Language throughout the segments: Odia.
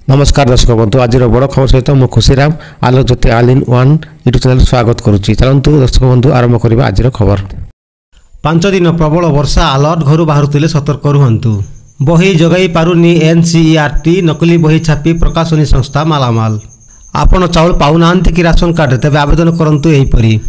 नमस्कार दर्शक बंधु आज बड़ खबर सहित मु Khushiram Alok Jyoti all in one YouTube channel स्वागत करुच्ची। चलतु दर्शक बंधु आरंभ करवा आज खबर। 5 दिन प्रबल वर्षा अलर्ट घर बाहर सतर्क रुहतु। बही जगै पारुनी एनसीईआरटी नकली बही छापी प्रकाशनी संस्था मालामाल। आपण चाउल पाउनाहांती कि राशन कार्ड तेज आवेदन करंतु एहीपरि।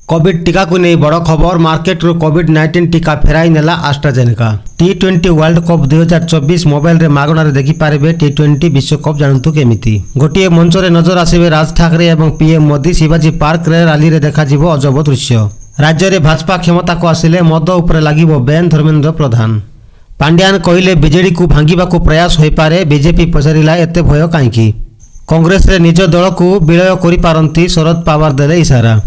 कोविड टीका को नहीं बड़ खबर मार्केट रो कोविड-19 टीका फेराई नेला एस्ट्राजेनेका। टी20 वर्ल्ड कप 2024 मोबाइल रे मागणार देखि पारिबे टी20 विश्वकप जानतु केमिति। गोटिए मंच रे नजर आसिबे राज ठाकरे एवं पीएम मोदी शिवाजी पार्क रे रैली रे देखा जिवो अजब दृश्य। राज्य रे भाजपा क्षमता को आसिले मद उपरे लागिबो बैन धर्मेंद्र प्रधान। पांड्यान कहिले बीजेडी को भांगिबा को प्रयास होई पारे बीजेपी पचारिला एते भय काईकी। कांग्रेस रे निज दल को विलय करि पारंती शरद पवार देले इशारा।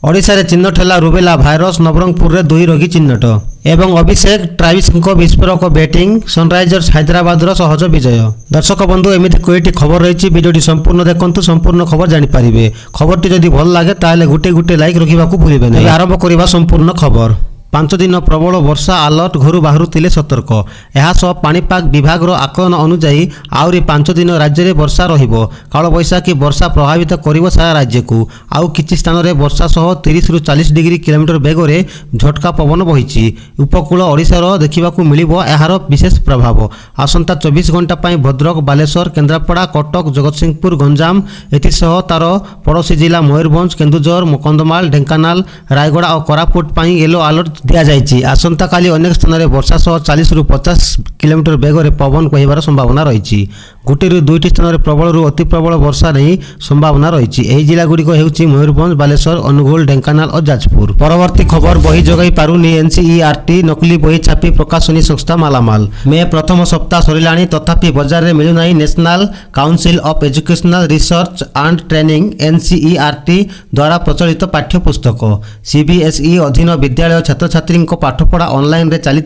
ओडिशा रे चिन्हट है रुबेला भाइरस नवरंगपुर रे 2 रोगी चिन्हट एवं अभिषेक ट्राविस विस्फोरक बैटिंग सनराइजर्स हैदराबाद सहज विजय। दर्शक बंधु एमती कोईटी खबर रही वीडियो संपूर्ण देखंतु संपूर्ण खबर जानि पारिबे। खबरटी जदि भल लागे ताले गुटे लाइक रखिबा को भूलिबे नै। आरंभ करिबा संपूर्ण खबर। 5 दिन प्रबल वर्षा अलर्ट घर बाहर सतर्क। यह पाणीपाग विभाग आकलन अनुजाई आहरी 5 दिन राज्य में वर्षा रहिबो। कालबैशाखी वर्षा प्रभावित करिबो सारा राज्य को। आउ किछि स्थान रे वर्षा सह 30 रु 40 डिग्री किलोमीटर बेगरे झटका पवन बहिछि। उपकूल ओडिशार देखिबाकू मिलिबो एहार विशेष प्रभाव। आसंता 24 घंटा पई भद्रक बालेश्वर केन्द्रापड़ा कटक जगतसिंहपुर गंजाम एथिसह तार पड़ोशी जिला मयूरभंज केन्दुझर कंधमाल ढेंकानाल रायगड़ा और कोरापुट पई येलो अलर्ट दिया जाइछि। आसंता काली अनेक स्थान रे वर्षा सह 40 रु 50 किलोमीटर बेगरे पवन बहिबार संभावना रही। गोटे रु 2टी स्थान रे प्रबल रु अति प्रबल वर्षा नहीं संभावना रही। एही जिला गुड़िक हेउछि मयूरभंज बालेश्वर अनुगुल ढेंकानाल और जाजपुर। परवर्ती खबर बही जगै पारुनी एनसीईआरटी नकली बही छापी प्रकाशनी संस्था मालामाल। मे प्रथम सप्ताह सरिलाणी तथापि बाजार रे मिलुनाई national council of educational research and training NCERT द्वारा प्रचलित पाठ्यपुस्तक। सीबीएसई अधीन विद्यालय छात्र छात्री पाठपढ़ा ऑनलाइन रे चली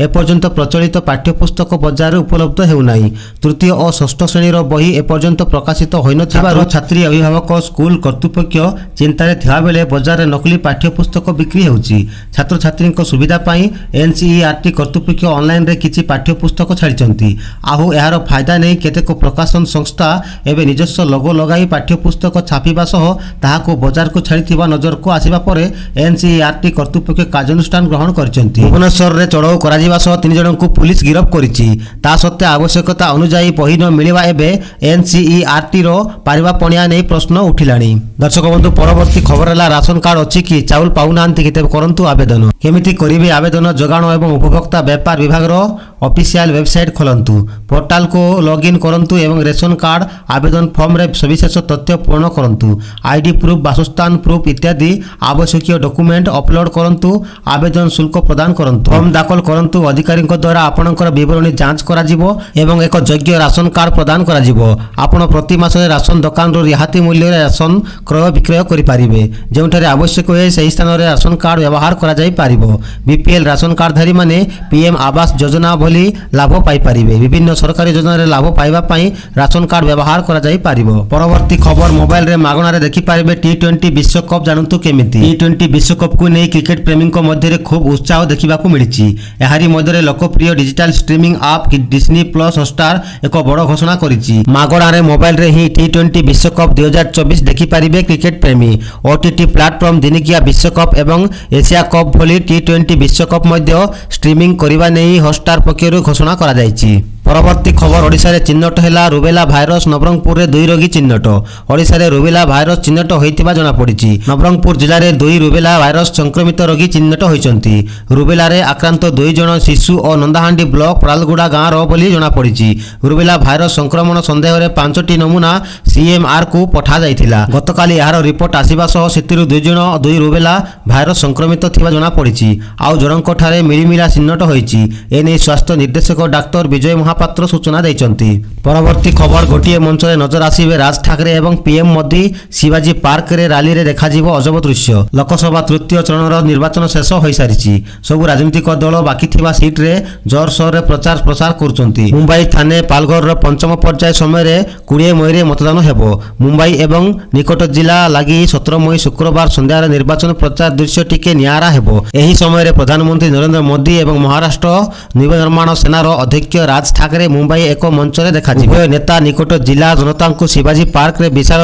एपर्यंत प्रचलित पाठ्यपुस्तक बाजार उपलब्ध हेउनाई। तृतीय और षष्ठ श्रेणी बही एपर्यंत प्रकाशित होइनथिबारु छात्री अभिभावक स्कूल कर्तृपक्ष चिंतार थिबा बेले बाजार नकली पाठ्यपुस्तक बिक्री हेउछि। छात्र छात्री सुविधा पाई एनसीईआरटी कर्तृपक्ष ऑनलाइन रे किछि पाठ्यपुस्तक छाड़िछंती। आहु एहार फायदा नै केतेक प्रकाशन संस्था एबे निजस्व लोगो लगाई पाठ्यपुस्तक छापिबा सह ताहाको बाजार को छाड़िथिबा नजर को आसीबा परे एनसीईआरटी कर्तृपक्ष कार्यानुष्ठान ग्रहण करछंती। भुवनेश्वर रे चढ़ाऊ कराजिबा सह 3 जन को पुलिस गिरफ्त करिछि। ता सत्ते आवश्यकता अनुसार बही न मिलिबा एबे एनसीईआरटी रो पारिबा पणिया नै प्रश्न उठिलाणी। दर्शक बंधु परवर्ती खबर है राशन कार्ड अछि कि चाउल पाउनाहांती कि करंतु आवेदन। केमिति करिवे आवेदन जगाण एवं उपभोक्ता व्यापार विभाग रो ऑफिशियल वेबसाइट खोलंतु। पोर्टाल को लॉगिन करंतु एवं रेशन कार्ड आवेदन फॉर्म रे सविशेष तथ्य पूर्ण करंतु। आईडी प्रूफ बासस्थान प्रूफ इत्यादि आवश्यक डॉक्यूमेंट अपलोड करंतु। आवेदन शुल्क प्रदान करंतु। फॉर्म दाखल करंतु। अधिकारी द्वारा आपणकर विवरणी जांच करा जिवो एवं एक योग्य राशन कार्ड प्रदान करा जिवो। आपण प्रति मास राशन दुकान रो रिहाती मूल्य रे राशन क्रय विक्रय करि पारिबे। जेउठारे आवश्यक होय सही स्थान रे राशन कार्ड व्यवहार करा जाई पारिबो। बीपीएल राशन कार्डधारी माने पीएम आवास योजना भली लाभ पाई पारिबे। विभिन्न सरकारी योजना रे लाभ पाइबा पई राशन कार्ड व्यवहार करा जाई पारिबो। परवर्ती खबर मोबाइल रे मागणा रे देखि पारिबे टी20 विश्वकप जानतु केमिति। टी20 विश्वकप को नै क्रिकेट प्रेमी मध्य खूब उत्साह देखा मिली। एहारी मध्य लोकप्रिय डिजिटल स्ट्रीमिंग आप डिज्नी प्लस हॉटस्टार एक बड़ घोषणा करिछि। मागणारे मोबाइल रे ही टी20 विश्वकप 2024 देखि पारिबे क्रिकेट प्रेमी। ओटीटी प्लेटफॉर्म दिनिकिया विश्वकप एवं एशिया कप भली टी20 विश्वकप मध्य स्ट्रीमिंग करबा नै हॉटस्टार पक्षरु घोषणा करा जायछि। परवर्ती खबर ओडिशा रे चिन्हट है रुबेला भाइरस नवरंगपुर रे 2 रोगी चिन्हट। ओडिशा रे रुबेला भाइरस चिन्हट होइतिबा जणा पड़िछि। नवरंगपुर जिल्ला रे 2 रुबेला भाइरस संक्रमित रोगी चिन्हट होइचंती। रुबेला रे आक्रांत 2 जण शिशु और नंदाहांडी ब्लॉक प्रालगुड़ा गाँव रो बोली जणा पड़िछि। रुबेला भाइरस संक्रमण संदेह रे 5टी नमूना सीएमआर को पठा जाइथिला। गतकाली यार रिपोर्ट आसीबा सह सेतिरु 2 रुबेला भाइरस संक्रमित थिबा जणा पड़िछि। आउ जणक ठारे मिलिमिला चिन्हट होइछि। एने स्वास्थ्य निर्देशक डाक्टर विजय महापात्र सूचना देइचंती। परवर्ती खबर गोटिए मंच रे नजर आसीबे राज ठाकरे एवं पीएम मोदी शिवाजी पार्क रे रैली रे देखा जिवो अजब दृश्य। लोकसभा तृतीय चरण निर्वाचन शेष होई सारिछि। सब राजनीतिक दल बाकी थिबा सीट रे जोर शोर रे प्रचार प्रसार करचंती। मुंबई थाने पालघर रो पंचम पर्याय समय रे 20 मई रे मतदान हेबो। मुंबई एवं निकट जिला लागि 17 मई शुक्रवार संध्या रे निर्वाचन प्रचार दृश्य टिके नियारा हेबो। एही समय रे प्रधानमंत्री नरेंद्र मोदी एवं महाराष्ट्र नवनिर्माण सेना रो अध्यक्ष राज ठाकरे ଭାଗରେ ମୁମ୍ବାଇ ଏକ ମଞ୍ଚରେ ଦେଖାଯିବ। ଉଭୟ ନେତା ନିକଟ ଜିଲ୍ଲା ଜନତାଙ୍କୁ ଶିବାଜୀ ପାର୍କରେ ବିଶାଳ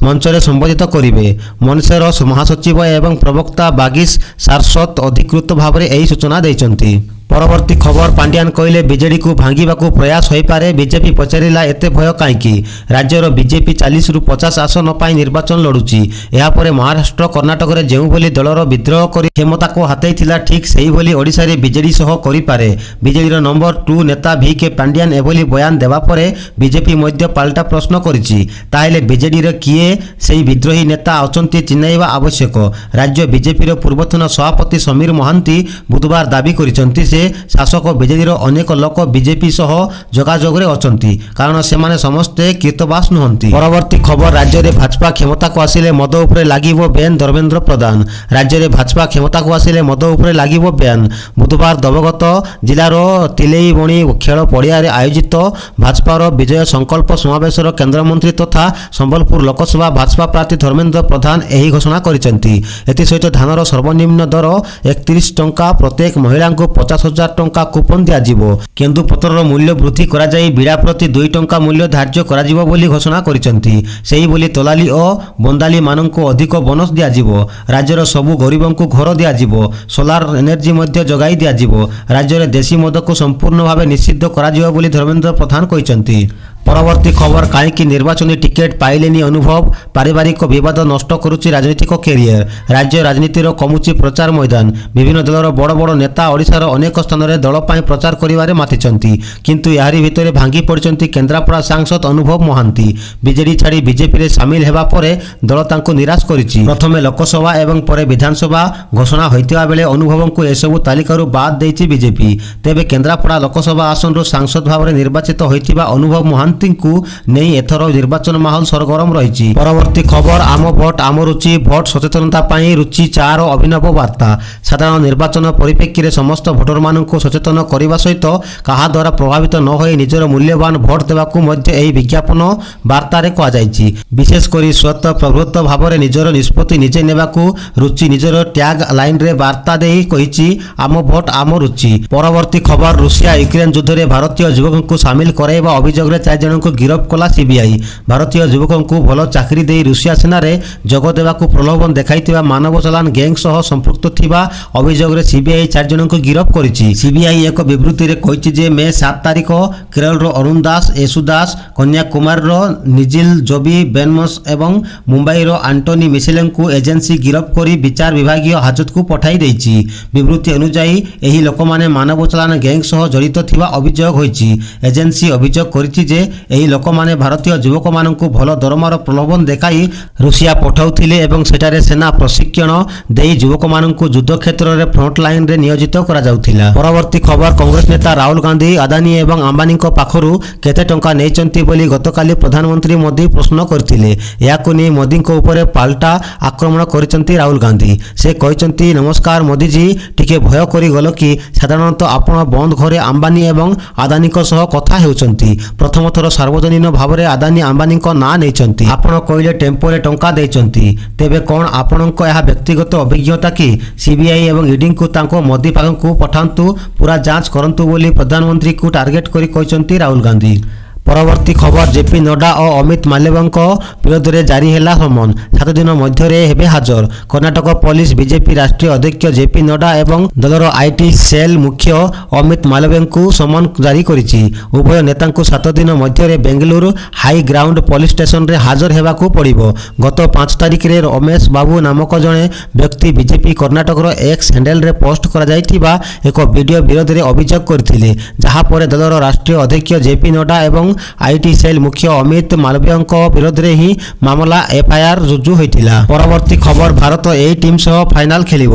ମଞ୍ଚରେ ସମ୍ବୋଧିତ କରିବେ। ମନସେର ମହାସଚିବ ଏବଂ ପ୍ରବକ୍ତା ବାଗିଶ ସାରସ୍ୱତ ଅଧିକୃତ ଭାବରେ ଏହି ସୂଚନା ଦେଇଛନ୍ତି। ପରବର୍ତ୍ତୀ ଖବର ପାଣ୍ଡିଆନ କହିଲେ ବିଜେଡିକୁ ଭାଙ୍ଗିବାକୁ ପ୍ରୟାସ ହୋଇପାରେ। ବିଜେପି ପଚାରିଲା ଏତେ ଭୟ କାହିଁକି? ରାଜ୍ୟର ବିଜେପି 40ରୁ 50 ଆସନ ପାଇଁ ନିର୍ବାଚନ ଲଢୁଛି। ଏହାପରେ ମହାରାଷ୍ଟ୍ର କର୍ଣ୍ଣାଟକରେ ଯେଉଁଭଳି ଦଳର ବିଦ୍ରୋହ କରି କ୍ଷମତାକୁ ହାତେଇଥିଲା ଠିକ୍ ସେହିଭଳି ଓଡ଼ିଶାରେ ବିଜେଡି ସହ କରିପାରେ। ବିଜେଡିର ନମ୍ବର 2 ନେତା VK ପାଣ୍ଡିଆନ ଏଭଳି ବୟାନ ଦେବା ପରେ ବିଜେପି ମଧ୍ୟ ପାଲଟା ପ୍ରଶ୍ନ କରିଛି। ତାହେଲେ ବିଜେଡିର କିଏ ସେହି ବିଦ୍ରୋହୀ ନେତା ଅଛନ୍ତି ଚିହ୍ନାଇବା ଆବଶ୍ୟକ। ରାଜ୍ୟ ବିଜେପିର ପୂର୍ବତନ ସଭାପତି ସମୀର ମହାନ୍ତି ବୁଧବାର ଦାବି କରିଛନ୍ତି ଯେ ଶାସକ ବିଜେଡିର ଅନେକ ଲୋକ ବିଜେପି ସହ ଯୋଗାଯୋଗରେ ଅଛନ୍ତି, କାରଣ ସେମାନେ ସମସ୍ତେ କୀର୍ତ୍ତବାସ ନୁହନ୍ତି। ପରବର୍ତ୍ତୀ ଖବର ରାଜ୍ୟରେ ଭାଜପା କ୍ଷମତାକୁ ଆସିଲେ ମଦ ଉପରେ ଲାଗିବ ବ୍ୟାନ୍। ଧର୍ମେନ୍ଦ୍ର ପ୍ରଧାନ ରାଜ୍ୟରେ ଭାଜପା କ୍ଷମତାକୁ ଆସିଲେ ମଦ ଉପରେ ଲାଗିବ ବ୍ୟାନ୍। ବୁଧବାର ଦେବଗତ ଜିଲ୍ଲାର ତିଲେଇବଣି ଖେଳ ପଡ଼ିଆରେ ଆୟୋଜିତ ଭାଜପାର ବିଜୟ ସଂକଳ୍ପ ସମାବେଶର କେନ୍ଦ୍ରମନ୍ତ୍ରୀ ତଥା ସମ୍ବଲପୁର ଲୋକସଭା ଭାଜପା ପ୍ରାର୍ଥୀ ଧର୍ମେନ୍ଦ୍ର ପ୍ରଧାନ ଏହି ଘୋଷଣା କରିଛନ୍ତି। ଏଥିସହିତ ଧାନର ସର୍ବନିମ୍ନ ଦର 31 ଟଙ୍କା, ପ୍ରତ୍ୟେକ ମହିଳାଙ୍କୁ 50,000 ଟଙ୍କା କୁପନ ଦିଆଯିବ। କେନ୍ଦୁପତ୍ରର ମୂଲ୍ୟ ବୃଦ୍ଧି କରାଯାଇ ବିଡ଼ା ପ୍ରତି 2 ଟଙ୍କା ମୂଲ୍ୟ ଧାର୍ଯ୍ୟ କରାଯିବ ବୋଲି ଘୋଷଣା କରିଛନ୍ତି। ସେହିଭଳି ତଲାଲି ଓ ବନ୍ଦାଲିମାନଙ୍କୁ ଅଧିକ ବୋନସ ଦିଆଯିବ। ରାଜ୍ୟର ସବୁ ଗରିବଙ୍କୁ ଘର ଦିଆଯିବ। ସୋଲାର ଏନର୍ଜି ମଧ୍ୟ ଯୋଗାଇ ଦିଆଯିବ। ରାଜ୍ୟରେ ଦେଶୀ ମଦକୁ ସମ୍ପୂର୍ଣ୍ଣ ଭାବେ ନିଷିଦ୍ଧ କରାଯିବ ବୋଲି ଧର୍ମେନ୍ଦ୍ର ପ୍ରଧାନ କହିଛନ୍ତି। ପରବର୍ତ୍ତୀ ଖବର କାହିଁକି ନିର୍ବାଚନୀ ଟିକେଟ୍ ପାଇଲେନି ଅନୁଭବ? ପାରିବାରିକ ବିବାଦ ନଷ୍ଟ କରୁଛି ରାଜନୈତିକ କ୍ୟାରିୟର। ରାଜ୍ୟ ରାଜନୀତିର କମୁଛି ପ୍ରଚାର ମଇଦାନ। ବିଭିନ୍ନ ଦଳର ବଡ଼ ବଡ଼ ନେତା ଓଡ଼ିଶାର ଅନେକ ସ୍ଥାନରେ ଦଳ ପାଇଁ ପ୍ରଚାର କରିବାରେ ମାତିଛନ୍ତି, କିନ୍ତୁ ଏହାରି ଭିତରେ ଭାଙ୍ଗି ପଡ଼ିଛନ୍ତି କେନ୍ଦ୍ରାପଡ଼ା ସାଂସଦ ଅନୁଭବ ମହାନ୍ତି। ବିଜେଡି ଛାଡ଼ି ବିଜେପିରେ ସାମିଲ ହେବା ପରେ ଦଳ ତାଙ୍କୁ ନିରାଶ କରିଛି। ପ୍ରଥମେ ଲୋକସଭା ଏବଂ ପରେ ବିଧାନସଭା ଘୋଷଣା ହୋଇଥିବା ବେଳେ ଅନୁଭବଙ୍କୁ ଏସବୁ ତାଲିକାରୁ ବାଦ୍ ଦେଇଛି ବିଜେପି। ତେବେ କେନ୍ଦ୍ରାପଡ଼ା ଲୋକସଭା ଆସନରୁ ସାଂସଦ ଭାବରେ ନିର୍ବାଚିତ ହୋଇଥିବା ଅନୁଭବ ମହାନ୍ତିଙ୍କୁ ନେଇ ଏଥର ନିର୍ବାଚନ ମାହୋଲ ସରଗରମ ରହିଛି। ପରବର୍ତ୍ତୀ ଖବର ଆମ ଭୋଟ ଆମ ରୁଚି। ଭୋଟ ସଚେତନତା ପାଇଁ ରୁଚି 4 ଅଭିନବ ବାର୍ତ୍ତା। ସାଧାରଣ ନିର୍ବାଚନ ପରିପ୍ରେକ୍ଷୀରେ ସମସ୍ତ ଭୋଟରମାନଙ୍କୁ ସଚେତନ କରିବା ସହିତ କାହା ଦ୍ୱାରା ପ୍ରଭାବିତ ନ ହୋଇ ନିଜର ମୂଲ୍ୟବାନ ଭୋଟ ଦେବାକୁ ମଧ୍ୟ ଏହି ବିଜ୍ଞାପନ ବାର୍ତ୍ତାରେ କୁହାଯାଇଛି। ବିଶେଷ କରି ସ୍ୱତଃ ପ୍ରବୃତ୍ତ ଭାବରେ ନିଜର ନିଷ୍ପତ୍ତି ନିଜେ ନେବାକୁ ରୁଚି ନିଜର ଟ୍ୟାଗ ଲାଇନରେ ବାର୍ତ୍ତା ଦେଇ କହିଛି ଆମ ଭୋଟ ଆମ ରୁଚି। ପରବର୍ତ୍ତୀ ଖବର ରୁଷିଆ ୟୁକ୍ରେନ ଯୁଦ୍ଧରେ ଭାରତୀୟ ଯୁବକଙ୍କୁ ସାମିଲ କରାଇବା ଅଭିଯୋଗରେ 4 ଜଣଙ୍କୁ ଗିରଫ କଲା ସିବିଆଇ। ଭାରତୀୟ ଯୁବକଙ୍କୁ ଭଲ ଚାକିରି ଦେଇ ରୁଷିଆ ସେନାରେ ଯୋଗ ଦେବାକୁ ପ୍ରଲୋଭନ ଦେଖାଇଥିବା ମାନବ ଚାଲାଣ ଗ୍ୟାଙ୍ଗ ସହ ସମ୍ପୃକ୍ତ ଥିବା ଅଭିଯୋଗରେ ସିବିଆଇ 4 ଜଣଙ୍କୁ ଗିରଫ କରିଛି। ସିବିଆଇ ଏକ ବିବୃତ୍ତିରେ କହିଛି ଯେ ମେ 7 ତାରିଖ କେରଳର ଅରୁଣ ଦାସ, ୟେଶୁ ଦାସ, କନ୍ୟାକୁମାରୀର ନିଜିଲ ଜୋବି ବେନମସ ଏବଂ ମୁମ୍ବାଇର ଆଣ୍ଟୋନି ମିସେଲଙ୍କୁ ଏଜେନ୍ସି ଗିରଫ କରି ବିଚାର ବିଭାଗୀୟ ହାଜତକୁ ପଠାଇ ଦେଇଛି। ବିବୃତ୍ତି ଅନୁଯାୟୀ ଏହି ଲୋକମାନେ ମାନବ ଚାଲାଣ ଗ୍ୟାଙ୍ଗ ସହ ଜଡ଼ିତ ଥିବା ଅଭିଯୋଗ ହୋଇଛି। ଏଜେନ୍ସି ଅଭିଯୋଗ କରିଛି ଯେ ଏହି ଲୋକମାନେ ଭାରତୀୟ ଯୁବକମାନଙ୍କୁ ଭଲ ଦରମାର ପ୍ରଲୋଭନ ଦେଖାଇ ରୁଷିଆ ପଠାଉଥିଲେ ଏବଂ ସେଠାରେ ସେନା ପ୍ରଶିକ୍ଷଣ ଦେଇ ଯୁବକମାନଙ୍କୁ ଯୁଦ୍ଧ କ୍ଷେତ୍ରରେ ଫ୍ରଣ୍ଟ ଲାଇନରେ ନିୟୋଜିତ କରାଯାଉଥିଲା। ପରବର୍ତ୍ତୀ ଖବର କଂଗ୍ରେସ ନେତା ରାହୁଲ ଗାନ୍ଧୀ ଆଦାନୀ ଏବଂ ଆମ୍ବାନୀଙ୍କ ପାଖରୁ କେତେ ଟଙ୍କା ନେଇଛନ୍ତି ବୋଲି ଗତକାଲି ପ୍ରଧାନମନ୍ତ୍ରୀ ମୋଦି ପ୍ରଶ୍ନ କରିଥିଲେ। ଏହାକୁ ନେଇ ମୋଦିଙ୍କ ଉପରେ ପାଲଟା ଆକ୍ରମଣ କରିଛନ୍ତି ରାହୁଲ ଗାନ୍ଧୀ। ସେ କହିଛନ୍ତି ନମସ୍କାର ମୋଦିଜୀ, ଟିକେ ଭୟ କରିଗଲ କି? ସାଧାରଣତଃ ଆପଣ ବନ୍ଦ ଘରେ ଆମ୍ବାନୀ ଏବଂ ଆଦାନୀଙ୍କ ସହ କଥା ହେଉଛନ୍ତି। ପ୍ରଥମ ଥର ସାର୍ବଜନୀନ ଭାବରେ ଆଦାନୀ ଆମ୍ବାନୀଙ୍କ ନାଁ ନେଇଛନ୍ତି। ଆପଣ କହିଲେ ଟେମ୍ପୋରେ ଟଙ୍କା ଦେଇଛନ୍ତି। ତେବେ କ'ଣ ଆପଣଙ୍କ ଏହା ବ୍ୟକ୍ତିଗତ ଅଭିଜ୍ଞତା କି? ସିବିଆଇ ଏବଂ ଇଡିଙ୍କୁ ତାଙ୍କ ମୋଦି ପାଖକୁ ପଠାନ୍ତୁ, ପୁରା ଯାଞ୍ଚ କରନ୍ତୁ ବୋଲି ପ୍ରଧାନମନ୍ତ୍ରୀଙ୍କୁ ଟାର୍ଗେଟ କରି କହିଛନ୍ତି ରାହୁଲ ଗାନ୍ଧୀ। ପରବର୍ତ୍ତୀ ଖବର ଜେପି ନଡ୍ଡା ଓ ଅମିତ ମାଲବ୍ୟଙ୍କ ବିରୋଧରେ ଜାରି ହେଲା ସମନ। 7 ଦିନ ମଧ୍ୟରେ ହେବେ ହାଜର। କର୍ଣ୍ଣାଟକ ପୋଲିସ ବିଜେପି ରାଷ୍ଟ୍ରୀୟ ଅଧ୍ୟକ୍ଷ ଜେପି ନଡ୍ଡା ଏବଂ ଦଳର ଆଇଟି ସେଲ୍ ମୁଖ୍ୟ ଅମିତ ମାଲବ୍ୟଙ୍କୁ ସମନ ଜାରି କରିଛି। ଉଭୟ ନେତାଙ୍କୁ 7 ଦିନ ମଧ୍ୟରେ ବେଙ୍ଗାଲୁରୁ ହାଇ ଗ୍ରାଉଣ୍ଡ ପୋଲିସ ଷ୍ଟେସନରେ ହାଜର ହେବାକୁ ପଡ଼ିବ। ଗତ 5 ତାରିଖରେ ରମେଶ ବାବୁ ନାମକ ଜଣେ ବ୍ୟକ୍ତି ବିଜେପି କର୍ଣ୍ଣାଟକର ଏକ୍ସ ହ୍ୟାଣ୍ଡେଲରେ ପୋଷ୍ଟ କରାଯାଇଥିବା ଏକ ଭିଡିଓ ବିରୋଧରେ ଅଭିଯୋଗ କରିଥିଲେ, ଯାହାପରେ ଦଳର ରାଷ୍ଟ୍ରୀୟ ଅଧ୍ୟକ୍ଷ ଜେପି ନଡ୍ଡା ଏବଂ ଆଇଟି ସେଲ୍ ମୁଖ୍ୟ ଅମିତ ମାଲବ୍ୟଙ୍କ ବିରୋଧରେ ହିଁ ମାମଲା ଏଫଆଇଆର ରୁଜୁ ହୋଇଥିଲା। ପରବର୍ତ୍ତୀ ଖବର ଭାରତ ଏହି ଟିମ୍ ସହ ଫାଇନାଲ ଖେଳିବ।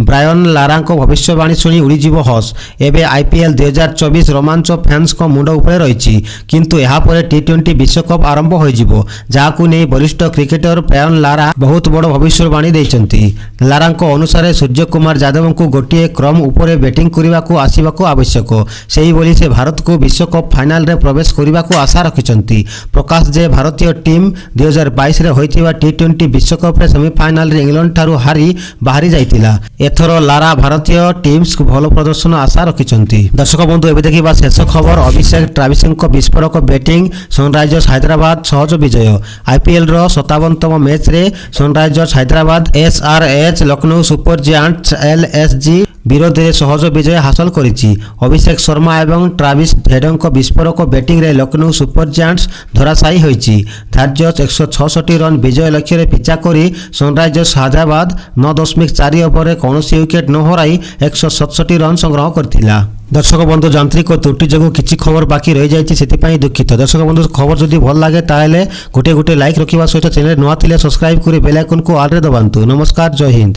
ବ୍ରାୟନ ଲାରାଙ୍କ ଭବିଷ୍ୟବାଣୀ ଶୁଣି ଉଡ଼ିଯିବ ହସ୍। ଏବେ ଆଇପିଏଲ୍ 2024 ରୋମାଞ୍ଚ ଫ୍ୟାନ୍ସଙ୍କ ମୁଣ୍ଡ ଉପରେ ରହିଛି, କିନ୍ତୁ ଏହାପରେ ଟି20 ବିଶ୍ୱକପ୍ ଆରମ୍ଭ ହୋଇଯିବ, ଯାହାକୁ ନେଇ ବରିଷ୍ଠ କ୍ରିକେଟର ବ୍ରାୟନ ଲାରା ବହୁତ ବଡ଼ ଭବିଷ୍ୟବାଣୀ ଦେଇଛନ୍ତି। ଲାରାଙ୍କ ଅନୁସାରେ ସୂର୍ଯ୍ୟକୁମାର ଯାଦବଙ୍କୁ ଗୋଟିଏ କ୍ରମ ଉପରେ ବ୍ୟାଟିଂ କରିବାକୁ ଆସିବାକୁ ଆବଶ୍ୟକ। ସେହିଭଳି ସେ ଭାରତକୁ ବିଶ୍ୱକପ୍ ଫାଇନାଲରେ ପ୍ରବେଶ କରିବାକୁ ଜିତିବାକୁ ଆଶା ରଖିଛନ୍ତି। ପ୍ରକାଶ ଯେ ଭାରତୀୟ ଟିମ୍ 2022ରେ ହୋଇଥିବା T20 ବିଶ୍ୱକପ୍ରେ ସେମିଫାଇନାଲରେ ଇଂଲଣ୍ଡଠାରୁ ହାରି ବାହାରି ଯାଇଥିଲା। ଏଥର ଲାରା ଭାରତୀୟ ଟିମ୍ସକୁ ଭଲ ପ୍ରଦର୍ଶନ ଆଶା ରଖିଛନ୍ତି। ଦର୍ଶକ ବନ୍ଧୁ ଏବେ ଦେଖିବା ଶେଷ ଖବର। ଅଭିଷେକ ଟ୍ରାଭିସଙ୍କ ବିସ୍ଫୋରକ ବ୍ୟାଟିଂ, ସନରାଇଜର୍ସ ହାଇଦ୍ରାବାଦ ସହଜ ବିଜୟ। IPLର 57ତମ ମ୍ୟାଚରେ Sunrisers Hyderabad SRH Lucknow Super Giants LSG ବିରୋଧରେ ସହଜ ବିଜୟ ହାସଲ କରିଛି। ଅଭିଷେକ ଶର୍ମା ଏବଂ ଟ୍ରାଭିସ ହେଡଙ୍କ ବିସ୍ଫୋରକ ବ୍ୟାଟିଂରେ ଲକ୍ଷ୍ନୌ ସୁପର ଜାୟାଣ୍ଟସ୍ ଧରାଶାୟୀ ହୋଇଛି। ଧାର୍ଯ୍ୟ 166 ରନ୍ ବିଜୟ ଲକ୍ଷ୍ୟରେ ପିଛା କରି ସନରାଇଜର୍ସ ହାଇଦ୍ରାବାଦ 9.4 ଓଭରରେ କୌଣସି ୱିକେଟ୍ ନ ହରାଇ 167 ରନ୍ ସଂଗ୍ରହ କରିଥିଲା। ଦର୍ଶକ ବନ୍ଧୁ ଯାନ୍ତ୍ରିକ ତ୍ରୁଟି ଯୋଗୁଁ କିଛି ଖବର ବାକି ରହିଯାଇଛି, ସେଥିପାଇଁ ଦୁଃଖିତ। ଦର୍ଶକ ବନ୍ଧୁ ଖବର ଯଦି ଭଲ ଲାଗେ ତାହେଲେ ଗୋଟିଏ ଲାଇକ୍ ରଖିବା ସହିତ ଚ୍ୟାନେଲ ନୂଆ ଥିଲେ ସବସ୍କ୍ରାଇବ୍ କରି ବେଲ୍ ଆଇକନକୁ ଅଲ୍ରେ ଦବାନ୍ତୁ। ନମସ୍କାର, ଜୟ ହିନ୍ଦ।